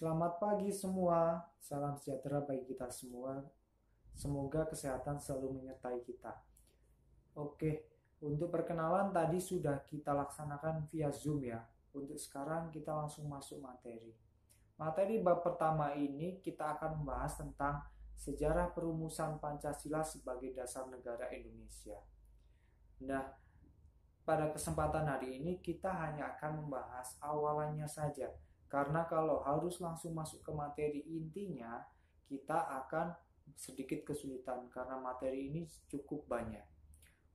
Selamat pagi semua, salam sejahtera bagi kita semua. Semoga kesehatan selalu menyertai kita. Oke, untuk perkenalan tadi sudah kita laksanakan via Zoom ya. Untuk sekarang kita langsung masuk materi. Materi bab pertama ini kita akan membahas tentang sejarah perumusan Pancasila sebagai dasar negara Indonesia. Nah, pada kesempatan hari ini kita hanya akan membahas awalannya saja. Karena kalau harus langsung masuk ke materi intinya, kita akan sedikit kesulitan karena materi ini cukup banyak.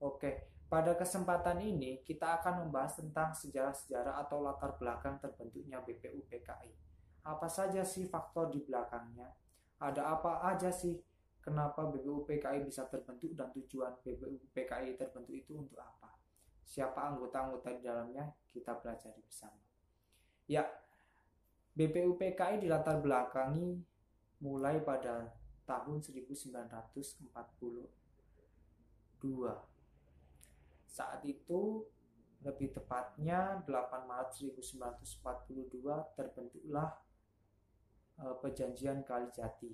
Oke, pada kesempatan ini kita akan membahas tentang sejarah-sejarah atau latar belakang terbentuknya BPUPKI. Apa saja sih faktor di belakangnya? Ada apa aja sih kenapa BPUPKI bisa terbentuk dan tujuan BPUPKI terbentuk itu untuk apa? Siapa anggota-anggota di dalamnya? Kita pelajari bersama. Ya, BPUPKI dilatar belakangi mulai pada tahun 1942. Saat itu, lebih tepatnya 8 Maret 1942 terbentuklah Perjanjian Kalijati,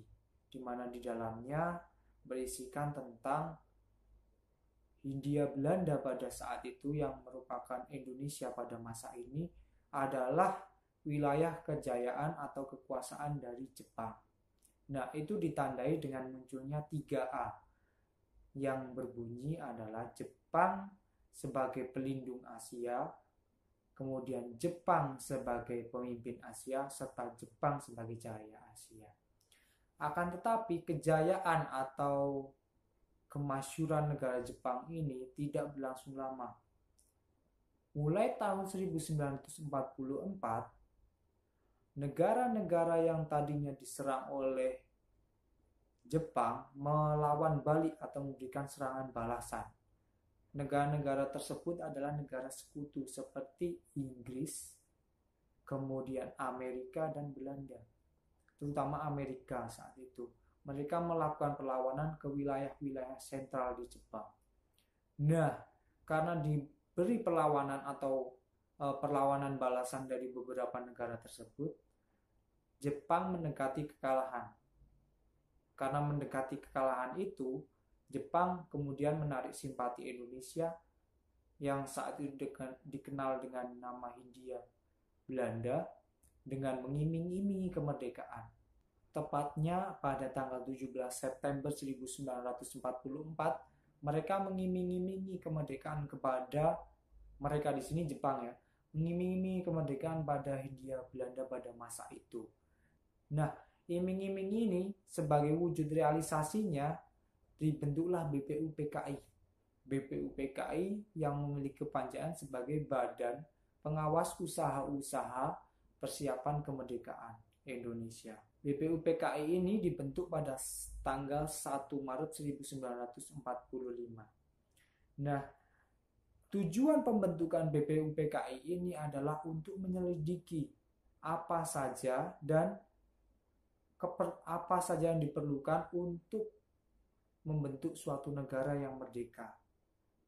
di mana di dalamnya berisikan tentang Hindia Belanda pada saat itu yang merupakan Indonesia pada masa ini adalah wilayah kejayaan atau kekuasaan dari Jepang. Nah, itu ditandai dengan munculnya 3A yang berbunyi adalah Jepang sebagai pelindung Asia, kemudian Jepang sebagai pemimpin Asia, serta Jepang sebagai jaya Asia. Akan tetapi kejayaan atau kemasyhuran negara Jepang ini tidak berlangsung lama. Mulai tahun 1944, negara-negara yang tadinya diserang oleh Jepang melawan balik atau memberikan serangan balasan. Negara-negara tersebut adalah negara sekutu seperti Inggris, kemudian Amerika dan Belanda. Terutama Amerika saat itu. Mereka melakukan perlawanan ke wilayah-wilayah sentral di Jepang. Nah, karena diberi perlawanan atau perlawanan balasan dari beberapa negara tersebut, Jepang mendekati kekalahan. Karena mendekati kekalahan itu, Jepang kemudian menarik simpati Indonesia yang saat itu dikenal dengan nama Hindia Belanda dengan mengiming-imingi kemerdekaan. Tepatnya pada tanggal 17 September 1944, mereka mengiming-imingi kemerdekaan kepada mereka di sini Jepang ya, mengiming-imingi kemerdekaan pada Hindia Belanda pada masa itu. Nah, iming-iming ini sebagai wujud realisasinya dibentuklah BPUPKI. BPUPKI yang memiliki kepanjangan sebagai Badan Pengawas Usaha-Usaha Persiapan Kemerdekaan Indonesia. BPUPKI ini dibentuk pada tanggal 1 Maret 1945. Nah, tujuan pembentukan BPUPKI ini adalah untuk menyelidiki apa saja dan apa saja yang diperlukan untuk membentuk suatu negara yang merdeka.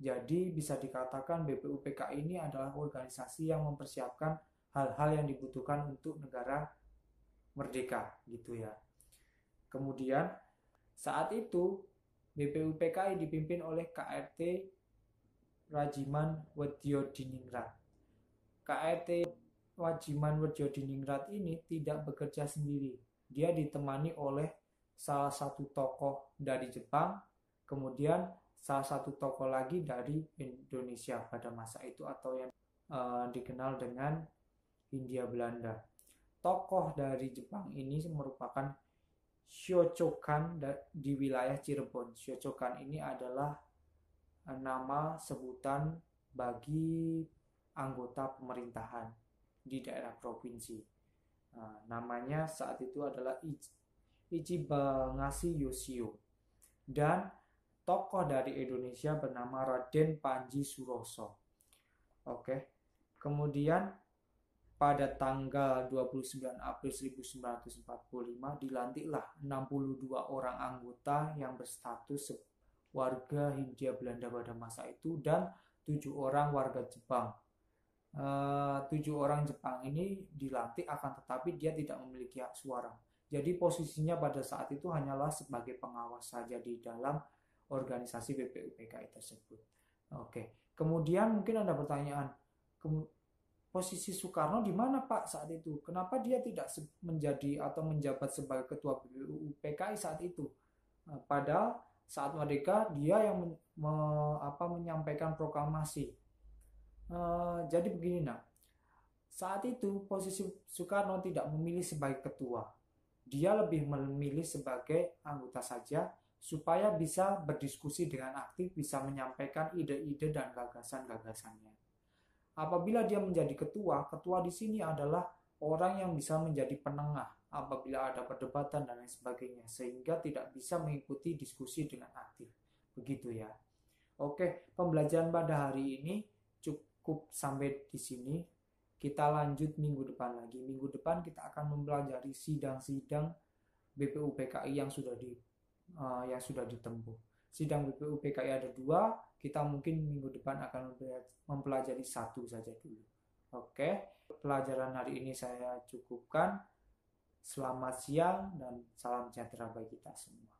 Jadi bisa dikatakan BPUPKI ini adalah organisasi yang mempersiapkan hal-hal yang dibutuhkan untuk negara merdeka gitu ya. Kemudian saat itu BPUPKI dipimpin oleh KRT Rajiman Wedyodiningrat. KRT Rajiman Wedyodiningrat ini tidak bekerja sendiri. Dia ditemani oleh salah satu tokoh dari Jepang, kemudian salah satu tokoh lagi dari Indonesia pada masa itu atau yang dikenal dengan Hindia Belanda. Tokoh dari Jepang ini merupakan Shochokan di wilayah Cirebon. Shochokan ini adalah nama sebutan bagi anggota pemerintahan di daerah provinsi. Namanya saat itu adalah Ichibangashi Yoshio. Dan tokoh dari Indonesia bernama Raden Panji Suroso. Oke. Kemudian pada tanggal 29 April 1945 dilantiklah 62 orang anggota yang berstatus warga Hindia Belanda pada masa itu dan 7 orang warga Jepang. 7 orang Jepang ini dilantik, akan tetapi dia tidak memiliki hak suara. Jadi posisinya pada saat itu hanyalah sebagai pengawas saja di dalam organisasi BPUPKI tersebut. Oke, kemudian mungkin ada pertanyaan, posisi Soekarno di mana Pak saat itu? Kenapa dia tidak menjadi atau menjabat sebagai ketua BPUPKI saat itu? Padahal saat merdeka dia yang menyampaikan proklamasi. Jadi begini nak, saat itu posisi Soekarno tidak memilih sebagai ketua, dia lebih memilih sebagai anggota saja supaya bisa berdiskusi dengan aktif, bisa menyampaikan ide-ide dan gagasan-gagasannya. Apabila dia menjadi ketua, ketua di sini adalah orang yang bisa menjadi penengah apabila ada perdebatan dan lain sebagainya, sehingga tidak bisa mengikuti diskusi dengan aktif. Begitu ya. Oke, pembelajaran pada hari ini cukup sampai di sini. Kita lanjut minggu depan lagi. Minggu depan kita akan mempelajari sidang-sidang BPUPKI yang sudah ditempuh. Sidang BPUPKI ada 2, kita mungkin minggu depan akan mempelajari 1 saja dulu. Oke, pelajaran hari ini saya cukupkan. Selamat siang dan salam sejahtera bagi kita semua.